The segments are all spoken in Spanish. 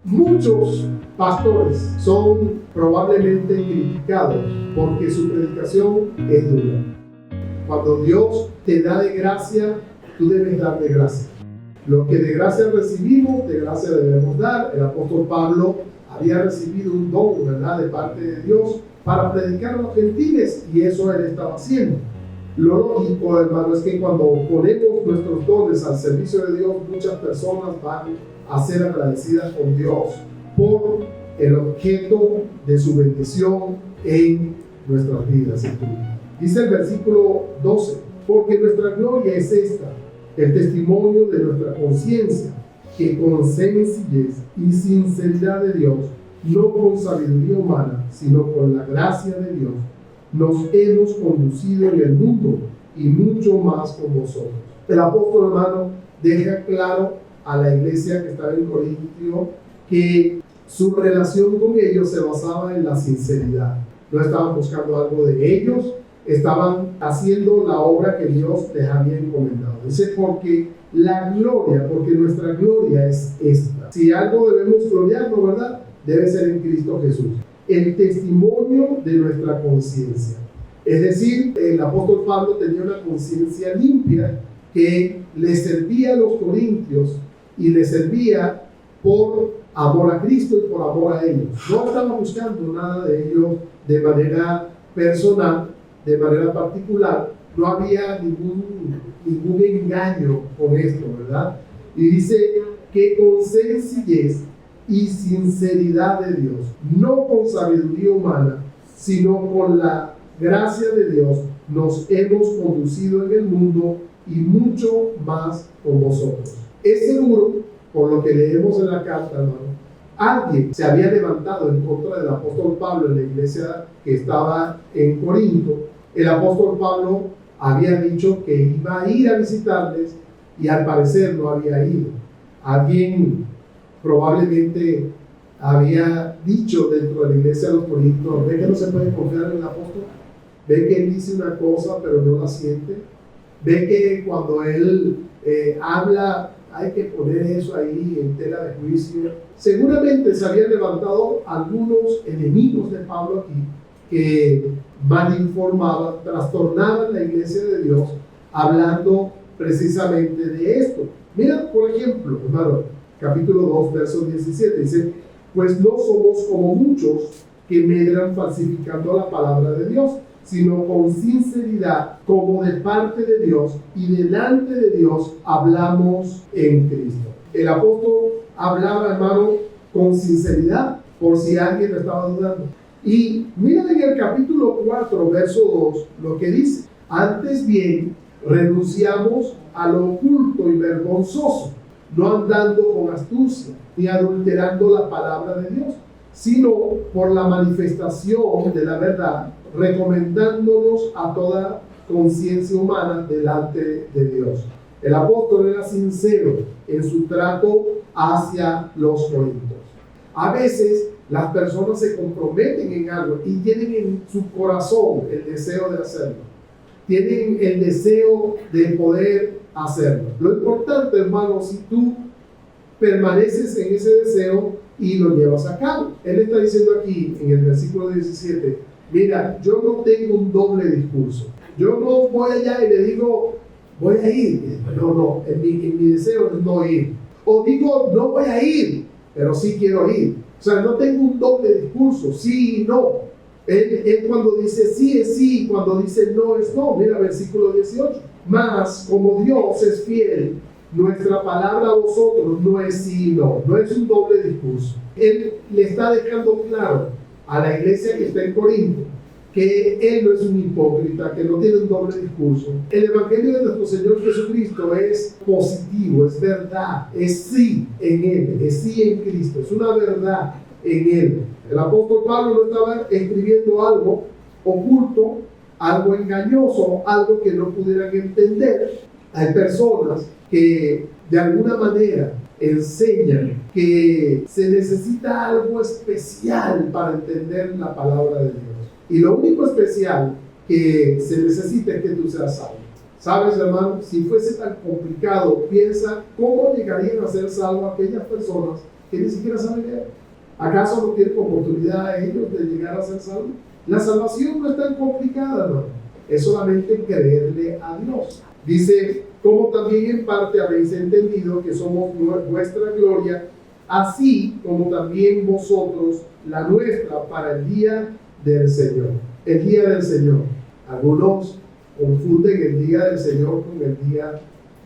Muchos pastores son probablemente criticados porque su predicación es dura. Cuando Dios te da de gracia, tú debes dar de gracia. Lo que de gracia recibimos, de gracia debemos dar. El apóstol Pablo había recibido un don, ¿verdad?, de parte de Dios para predicar a los gentiles, y eso él estaba haciendo. Lo lógico, hermano, es que cuando ponemos nuestros dones al servicio de Dios, muchas personas van a ser agradecidas con Dios por el objeto de su bendición en nuestras vidas. Dice el versículo 12: porque nuestra gloria es esta, el testimonio de nuestra conciencia, que con sencillez y sinceridad de Dios, no con sabiduría humana, sino con la gracia de Dios, nos hemos conducido en el mundo, y mucho más con vosotros. El apóstol, hermano, deja claro a la iglesia que estaba en Corintio que su relación con ellos se basaba en la sinceridad. No estaban buscando algo de ellos, estaban haciendo la obra que Dios les había encomendado. Dice, porque nuestra gloria es esta. Si algo debemos gloriarnos, ¿verdad?, debe ser en Cristo Jesús. El testimonio de nuestra conciencia. Es decir, el apóstol Pablo tenía una conciencia limpia que le servía a los corintios, y le servía por amor a Cristo y por amor a ellos. No estaba buscando nada de ellos de manera personal, de manera particular. No había ningún engaño con esto, ¿verdad? Y dice que con sencillez y sinceridad de Dios, no con sabiduría humana, sino con la gracia de Dios, nos hemos conducido en el mundo, y mucho más con vosotros. Es seguro, por lo que leemos en la carta, hermano, alguien se había levantado en contra del apóstol Pablo en la iglesia que estaba en Corinto. El apóstol Pablo había dicho que iba a ir a visitarles, y al parecer no había ido. Alguien probablemente había dicho dentro de la iglesia de los Corintios: ve que no se puede confiar en el apóstol, ve que él dice una cosa pero no la siente, ve que cuando él habla hay que poner eso ahí en tela de juicio. Seguramente se habían levantado algunos enemigos de Pablo aquí que malinformaban, trastornaban la iglesia de Dios, hablando precisamente de esto. Mira, por ejemplo, hermano, capítulo 2, verso 17, dice: pues no somos como muchos que medran falsificando la palabra de Dios, sino con sinceridad, como de parte de Dios, y delante de Dios hablamos en Cristo. El apóstol hablaba, hermano, con sinceridad, por si alguien estaba dudando. Y mira en el capítulo 4, verso 2, lo que dice: antes bien, renunciamos a lo oculto y vergonzoso, no andando con astucia, ni adulterando la palabra de Dios, sino por la manifestación de la verdad, recomendándonos a toda conciencia humana delante de Dios. El apóstol era sincero en su trato hacia los corintios. A veces las personas se comprometen en algo y tienen en su corazón el deseo de hacerlo. Tienen el deseo de poder hacerlo. Lo importante, hermano, si tú permaneces en ese deseo y lo llevas a cabo. Él está diciendo aquí en el versículo 17: mira, yo no tengo un doble discurso. Yo no voy allá y le digo, voy a ir. No, en mi deseo es no ir. O digo, no voy a ir, pero sí quiero ir. O sea, no tengo un doble discurso, sí y no. Él cuando dice sí es sí, cuando dice no es no. Mira, versículo 18. Mas como Dios es fiel, nuestra palabra a vosotros no es sí y no. No es un doble discurso. Él le está dejando claro a la iglesia que está en Corinto que él no es un hipócrita, que no tiene un doble discurso. El evangelio de nuestro Señor Jesucristo es positivo, es verdad, es sí en él, es sí en Cristo, es una verdad en él. El apóstol Pablo no estaba escribiendo algo oculto, algo engañoso, algo que no pudieran entender. Hay personas que de alguna manera enseñan que se necesita algo especial para entender la palabra de Dios. Y lo único especial que se necesita es que tú seas salvo. ¿Sabes, hermano? Si fuese tan complicado, piensa cómo llegarían a ser salvos aquellas personas que ni siquiera saben leer? ¿Acaso no tienen oportunidad ellos de llegar a ser salvos? La salvación no es tan complicada, no. Es solamente creerle a Dios. Dice, como también en parte habéis entendido que somos vuestra gloria, así como también vosotros la nuestra para el día del Señor. El día del Señor. Algunos confunden el día del Señor con el día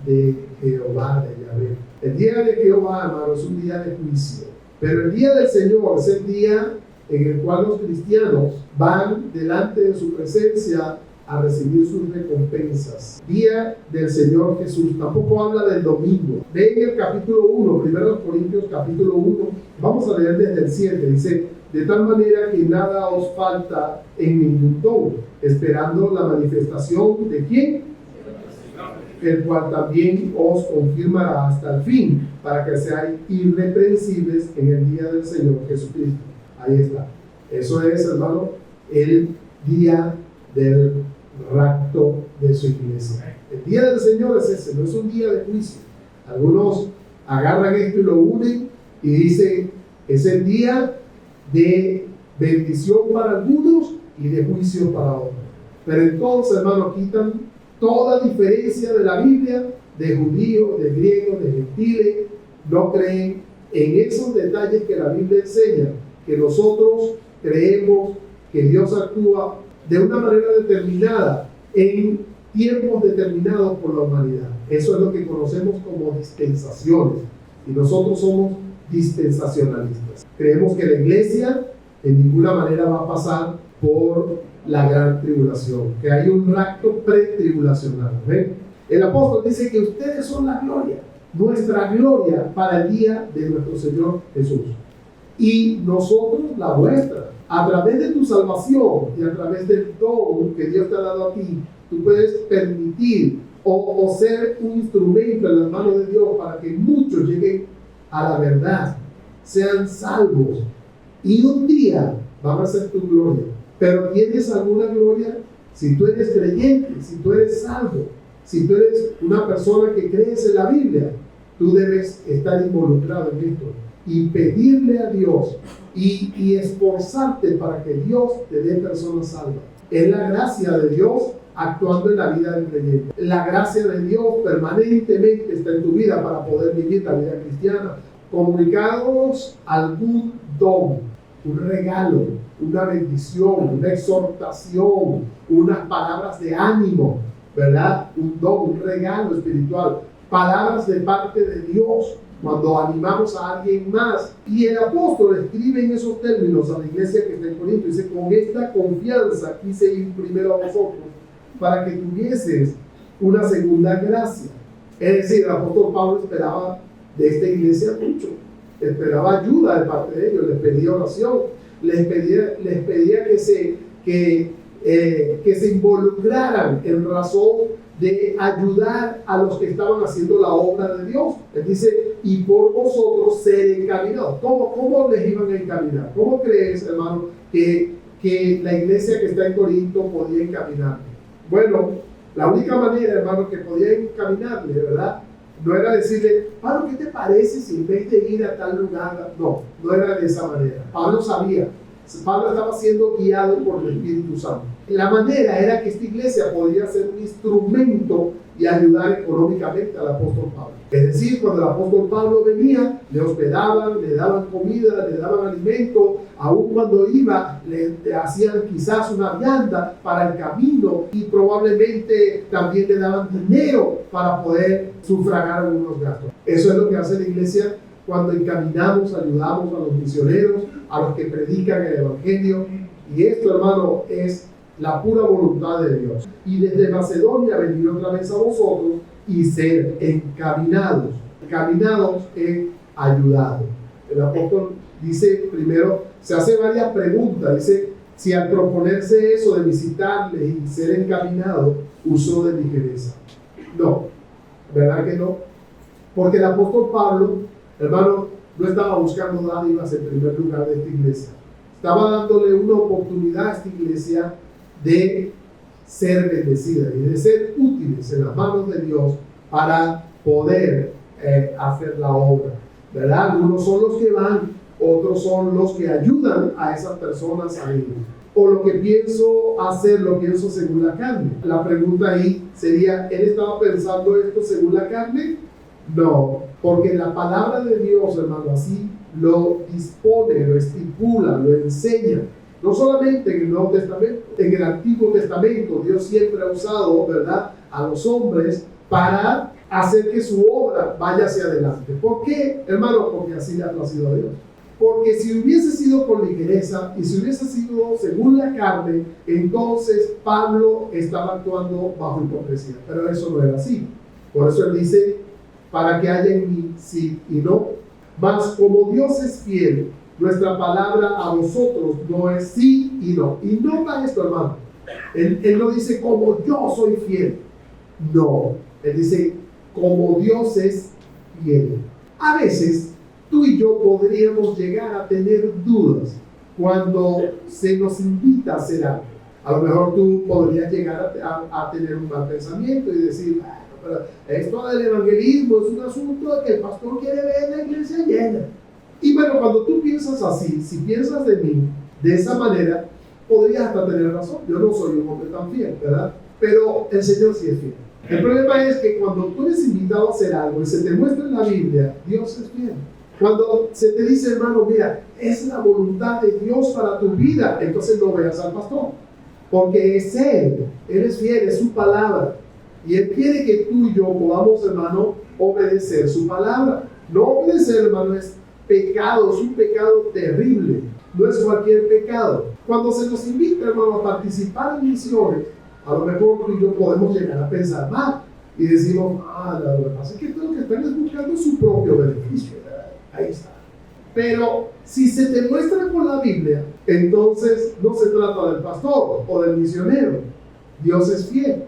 de Jehová, de Yahvé. El día de Jehová, hermano, es un día de juicio. Pero el día del Señor es el día en el cual los cristianos van delante de su presencia a recibir sus recompensas. Día del Señor Jesús. Tampoco habla del domingo. Ven el capítulo 1, 1 Corintios capítulo 1. Vamos a leer desde el 7. Dice, de tal manera que nada os falta en ningún don, esperando la manifestación de ¿quién? El cual también os confirmará hasta el fin, para que seáis irreprensibles en el día del Señor Jesucristo. Ahí está. Eso es, hermano, el día del rapto de su iglesia. El día del Señor es ese, no es un día de juicio. Algunos agarran esto y lo unen y dicen, es el día de bendición para algunos y de juicio para otros. Pero entonces, hermano, quitan toda diferencia de la Biblia, de judíos, de griegos, de gentiles. No creen en esos detalles que la Biblia enseña, que nosotros creemos que Dios actúa de una manera determinada en tiempos determinados por la humanidad. Eso es lo que conocemos como dispensaciones, y nosotros somos dispensacionalistas. Creemos que la iglesia en ninguna manera va a pasar por la gran tribulación, que hay un rapto pretribulacional. ¿Ven? El apóstol dice que ustedes son la gloria, nuestra gloria para el día de nuestro Señor Jesús, y nosotros la vuestra. A través de tu salvación y a través del don que Dios te ha dado a ti, tú puedes permitir o ser un instrumento en las manos de Dios para que muchos lleguen a la verdad, sean salvos, y un día van a ser tu gloria. Pero ¿tienes alguna gloria? Si tú eres creyente, si tú eres salvo, si tú eres una persona que crees en la Biblia, tú debes estar involucrado en esto y pedirle a Dios y esforzarte para que Dios te dé personas salvas. Es la gracia de Dios actuando en la vida del creyente. La gracia de Dios permanentemente está en tu vida para poder vivir la vida cristiana. Comunicados algún don, un regalo, una bendición, una exhortación, unas palabras de ánimo, ¿verdad? Un don, un regalo espiritual, palabras de parte de Dios cuando animamos a alguien más. Y el apóstol escribe en esos términos a la iglesia que está en Corinto, dice, con esta confianza quise ir primero a vosotros para que tuvieses una segunda gracia. Es decir, el apóstol Pablo esperaba de esta iglesia mucho, esperaba ayuda de parte de ellos, les pedía oración, les pedía que se involucraran en razón de ayudar a los que estaban haciendo la obra de Dios. Él dice, y por vosotros ser encaminados. ¿Cómo les iban a encaminar? ¿Cómo crees, hermano, que la iglesia que está en Corinto podía encaminar? Bueno, la única manera, hermano, que podía encaminarle, ¿verdad? No era decirle, Pablo, ¿qué te parece si en vez de ir a tal lugar? No era de esa manera. Pablo sabía. Pablo estaba siendo guiado por el Espíritu Santo. La manera era que esta iglesia podría ser un instrumento y ayudar económicamente al apóstol Pablo. Es decir, cuando el apóstol Pablo venía, le hospedaban, le daban comida, le daban alimento, aun cuando iba, le hacían quizás una vianda para el camino y probablemente también le daban dinero para poder sufragar algunos gastos. Eso es lo que hace la iglesia cuando encaminamos, ayudamos a los misioneros, a los que predican el Evangelio. Y esto, hermano, es la pura voluntad de Dios. Y desde Macedonia venir otra vez a vosotros y ser encaminados. Encaminados es ayudados. El apóstol dice primero, se hace varias preguntas. Dice, si al proponerse eso de visitarles y ser encaminado, usó de ligereza. No, ¿verdad que no? Porque el apóstol Pablo, hermano, no estaba buscando dádivas en primer lugar de esta iglesia. Estaba dándole una oportunidad a esta iglesia de ser bendecida y de ser útiles en las manos de Dios para poder hacer la obra. ¿verdad? Algunos son los que van, otros son los que ayudan a esas personas a ir. O lo que pienso hacer, lo pienso según la carne. La pregunta ahí sería, ¿él estaba pensando esto según la carne? No, porque la palabra de Dios, hermano, así lo dispone, lo estipula, lo enseña. No solamente en el Nuevo Testamento, en el Antiguo Testamento, Dios siempre ha usado, ¿verdad?, a los hombres para hacer que su obra vaya hacia adelante. ¿Por qué, hermano? Porque así le ha placido a Dios. Porque si hubiese sido con ligereza y si hubiese sido según la carne, entonces Pablo estaba actuando bajo hipocresía. Pero eso no era así. Por eso él dice, para que haya en mí sí y no. Mas como Dios es fiel, nuestra palabra a vosotros no es sí y no. Y nota esto, hermano. Él no dice como yo soy fiel. No. Él dice como Dios es fiel. A veces tú y yo podríamos llegar a tener dudas cuando se nos invita a hacer algo. A lo mejor tú podrías llegar a tener un mal pensamiento y decir, pero esto del evangelismo es un asunto de que el pastor quiere ver la iglesia llena. Y bueno, cuando tú piensas así, si piensas de mí de esa manera, podrías hasta tener razón. Yo no soy un hombre tan fiel, ¿verdad? Pero el Señor sí es fiel. El problema es que cuando tú eres invitado a hacer algo y se te muestra en la Biblia, Dios es fiel. Cuando se te dice, hermano, mira, es la voluntad de Dios para tu vida, entonces no veas al pastor, porque es Él es fiel, es su palabra, y Él quiere que tú y yo podamos, hermano, obedecer su palabra. No obedecer, hermano, es pecado, es un pecado terrible, no es cualquier pecado. Cuando se nos invita, hermano, a participar en misiones, a lo mejor tú y yo podemos llegar a pensar mal, y decimos, lo que pasa es que lo que están es buscando su propio beneficio. Ahí está. Pero si se te muestra con la Biblia, entonces no se trata del pastor o del misionero. Dios es fiel.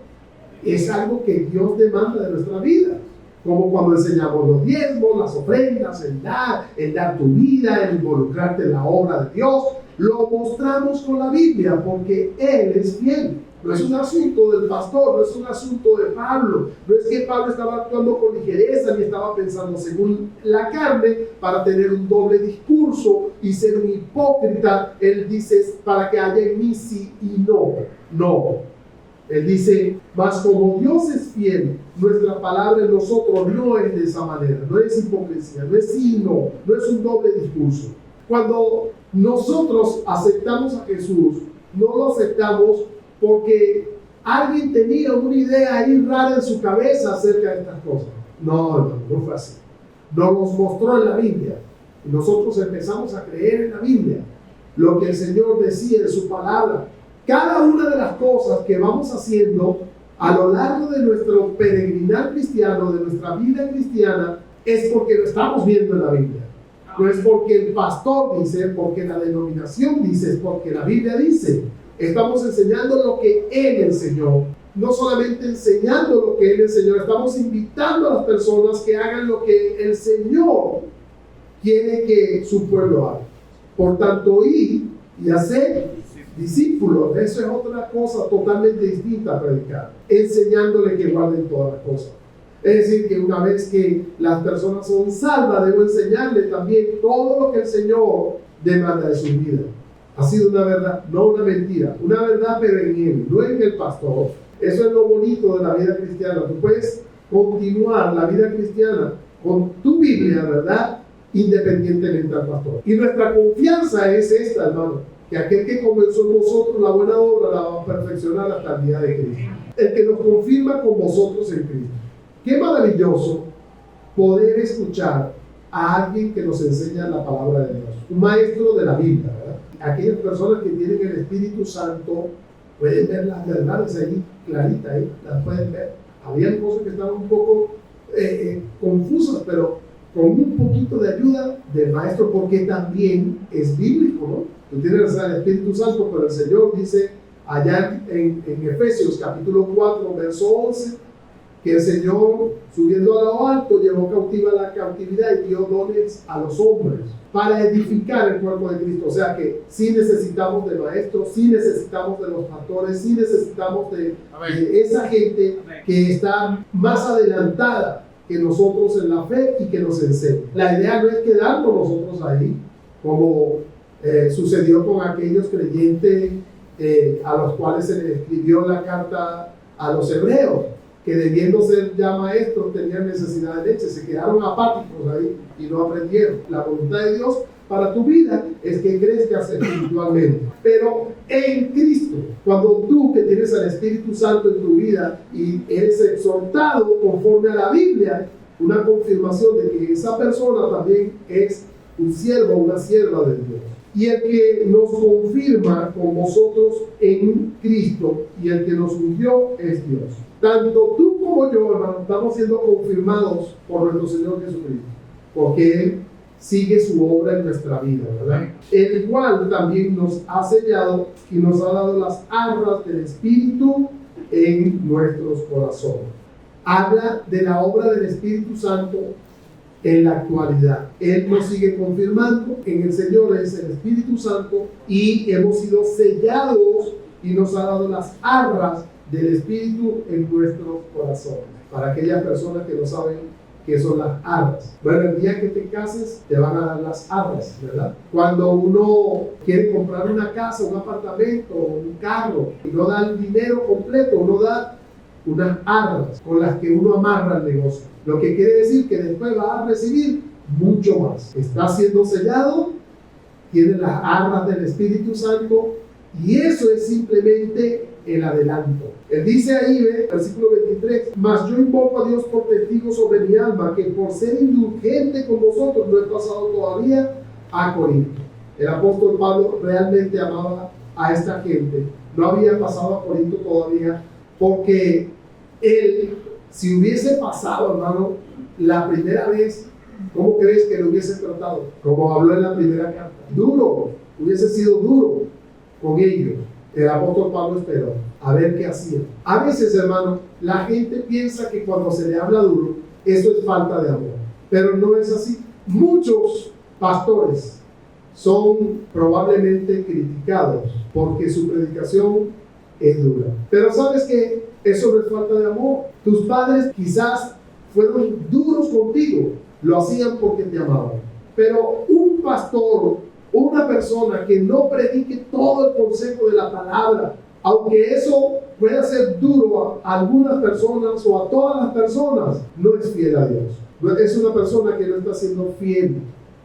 Es algo que Dios demanda de nuestra vida. Como cuando enseñamos los diezmos, las ofrendas, el dar tu vida, el involucrarte en la obra de Dios. Lo mostramos con la Biblia porque Él es fiel. No es un asunto del pastor, no es un asunto de Pablo. No es que Pablo estaba actuando con ligereza ni estaba pensando según la carne para tener un doble discurso y ser un hipócrita. Él dice, para que haya en mí sí y no. No. Él dice, mas como Dios es fiel, nuestra palabra en nosotros no es de esa manera. No es hipocresía, no es sí y no. No es un doble discurso. Cuando nosotros aceptamos a Jesús, no lo aceptamos porque alguien tenía una idea ahí rara en su cabeza acerca de estas cosas. No fue así. Nos mostró en la Biblia. Y nosotros empezamos a creer en la Biblia. Lo que el Señor decía en su palabra. Cada una de las cosas que vamos haciendo a lo largo de nuestro peregrinar cristiano, de nuestra vida cristiana, es porque lo estamos viendo en la Biblia. No es porque el pastor dice, porque la denominación dice, es porque la Biblia dice. Estamos enseñando lo que Él enseñó. No solamente enseñando lo que Él enseñó, estamos invitando a las personas que hagan lo que el Señor quiere que su pueblo haga. Por tanto, ir y hacer discípulos, eso es otra cosa totalmente distinta a predicar. Enseñándole que guarden todas las cosas. Es decir, que una vez que las personas son salvas, debo enseñarle también todo lo que el Señor demanda de su vida. Ha sido una verdad, no una mentira, una verdad pero en Él, no en el pastor. Eso es lo bonito de la vida cristiana. Tú puedes continuar la vida cristiana con tu Biblia, ¿verdad? Independientemente al pastor. Y nuestra confianza es esta, hermano, que aquel que comenzó en vosotros la buena obra la va a perfeccionar hasta el día de Cristo. El que nos confirma con vosotros en Cristo. Qué maravilloso poder escuchar a alguien que nos enseña la palabra de Dios. Un maestro de la Biblia, ¿verdad? Aquellas personas que tienen el Espíritu Santo pueden ver las verdades ahí, claritas ahí, las pueden ver. Habían cosas que estaban un poco confusas, pero con un poquito de ayuda del maestro, porque también es bíblico, ¿no? Tú tienes el Espíritu Santo, pero el Señor dice allá en Efesios capítulo 4, verso 11, que el Señor, subiendo a lo alto, llevó cautiva la cautividad y dio dones a los hombres para edificar el cuerpo de Cristo. O sea que sí necesitamos de maestros, sí necesitamos de los pastores, sí necesitamos de esa gente que está más adelantada que nosotros en la fe y que nos enseñe. La idea no es quedarnos nosotros ahí, como sucedió con aquellos creyentes a los cuales se les escribió la carta a los hebreos, que debiendo ser ya maestros tenían necesidad de leche, se quedaron apáticos ahí y no aprendieron. La voluntad de Dios para tu vida es que crezcas espiritualmente, pero en Cristo. Cuando tú, que tienes al Espíritu Santo en tu vida y eres exhortado conforme a la Biblia, una confirmación de que esa persona también es un siervo o una sierva de Dios. Y el que nos confirma con vosotros en Cristo y el que nos ungió es Dios. Tanto tú como yo, hermano, estamos siendo confirmados por nuestro Señor Jesucristo, porque Él sigue su obra en nuestra vida, ¿verdad? El cual también nos ha sellado y nos ha dado las arras del Espíritu en nuestros corazones. Habla de la obra del Espíritu Santo en la actualidad. Él nos sigue confirmando, en el Señor es el Espíritu Santo y hemos sido sellados y nos ha dado las arras del Espíritu en nuestros corazones. Para aquellas personas que no saben qué son las arras. Bueno, el día que te cases te van a dar las arras, ¿verdad? Cuando uno quiere comprar una casa, un apartamento, un carro, y no da el dinero completo, uno da unas arras con las que uno amarra el negocio. Lo que quiere decir que después va a recibir mucho más. Está siendo sellado, tiene las arras del Espíritu Santo y eso es simplemente el adelanto. Él dice ahí, versículo 23, mas yo invoco a Dios por testigo sobre mi alma, que por ser indulgente con vosotros no he pasado todavía a Corinto. El apóstol Pablo realmente amaba a esta gente. No había pasado a Corinto todavía, porque él, si hubiese pasado, hermano, la primera vez, ¿cómo crees que lo hubiese tratado? Como habló en la primera carta. Duro, hubiese sido duro con ellos. El apóstol Pablo esperó a ver qué hacía. A veces, hermano, la gente piensa que cuando se le habla duro, eso es falta de amor. Pero no es así. Muchos pastores son probablemente criticados porque su predicación es dura. Pero ¿sabes qué? Eso no es falta de amor. Tus padres quizás fueron duros contigo, lo hacían porque te amaban. Pero un pastor, una persona que no predique todo el consejo de la palabra, aunque eso pueda ser duro a algunas personas o a todas las personas, no es fiel a Dios. Es una persona que no está siendo fiel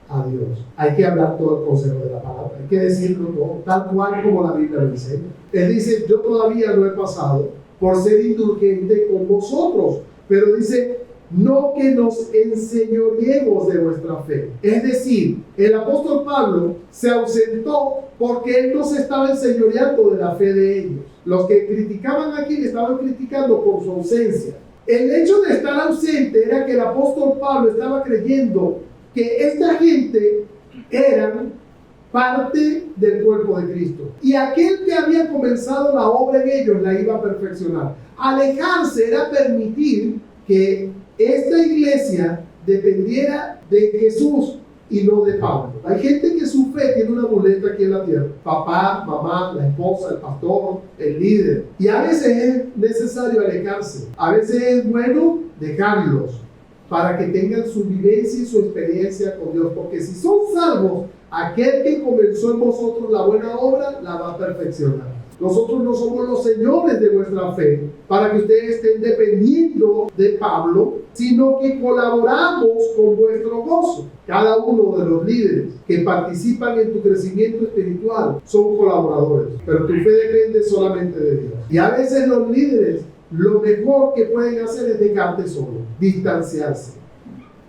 a Dios. Hay que hablar todo el consejo de la palabra, hay que decirlo todo, tal cual como la Biblia lo enseña. Él dice, yo todavía no he pasado por ser indulgente con vosotros, pero dice, no que nos enseñoreemos de vuestra fe. Es decir, el apóstol Pablo se ausentó porque él no se estaba enseñoreando de la fe de ellos. Los que criticaban aquí le estaban criticando por su ausencia. El hecho de estar ausente era que el apóstol Pablo estaba creyendo que esta gente eran parte del cuerpo de Cristo. Y aquel que había comenzado la obra en ellos la iba a perfeccionar. Alejarse era permitir que esta iglesia dependiera de Jesús y no de Pablo. Hay gente que su fe tiene una muleta aquí en la tierra. Papá, mamá, la esposa, el pastor, el líder. Y a veces es necesario alejarse. A veces es bueno dejarlos para que tengan su vivencia y su experiencia con Dios. Porque si son salvos, aquel que comenzó en vosotros la buena obra, la va a perfeccionar. Nosotros no somos los señores de vuestra fe para que ustedes estén dependiendo de Pablo, sino que colaboramos con vuestro gozo. Cada uno de los líderes que participan en tu crecimiento espiritual son colaboradores, pero tu fe depende solamente de Dios. Y a veces los líderes lo mejor que pueden hacer es dejarte solo, distanciarse,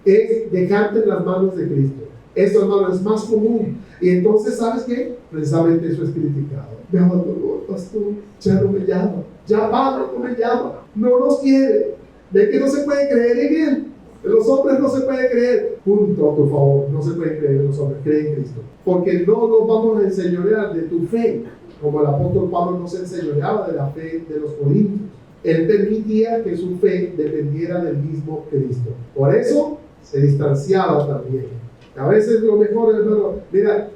es dejarte en las manos de Cristo. Eso, hermano, es más común. Y entonces, ¿sabes qué? Precisamente eso es criticado. Me abandonó el pastor, ya no me llama, ya Pablo no me llama, no nos quiere. ¿Ve que no se puede creer en él? En los hombres no se puede creer. Punto, por favor, no se puede creer en los hombres, cree en Cristo. Porque no nos vamos a enseñorear de tu fe, como el apóstol Pablo no se enseñoreaba de la fe de los corintios. Él permitía que su fe dependiera del mismo Cristo. Por eso se distanciaba también. A veces lo mejor, hermano, mira,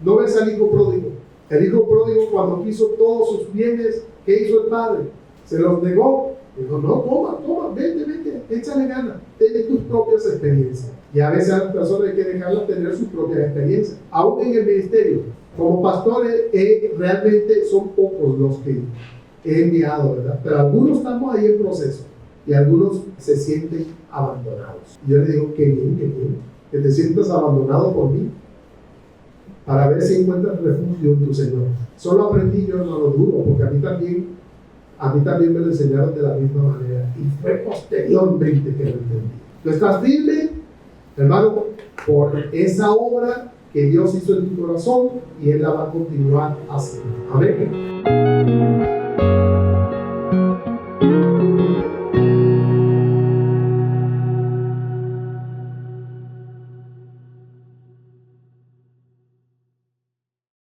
no ves al hijo pródigo. El hijo pródigo, cuando quiso todos sus bienes, ¿qué hizo el padre? Se los negó. Dijo, no, toma, vete, échale ganas, ten tus propias experiencias. Y a veces a las personas hay que dejarlas tener sus propias experiencias. Aún en el ministerio, como pastores, realmente son pocos los que he enviado, ¿verdad? Pero algunos estamos ahí en proceso y algunos se sienten abandonados. Y yo le digo, qué bien, que te sientas abandonado por mí, para ver si encuentras refugio en tu Señor. Solo aprendí yo, hermano, duro, porque a mí también me lo enseñaron de la misma manera, y fue posteriormente que lo entendí. ¿Tú estás firme, hermano, por esa obra que Dios hizo en tu corazón, y Él la va a continuar haciendo? Amén.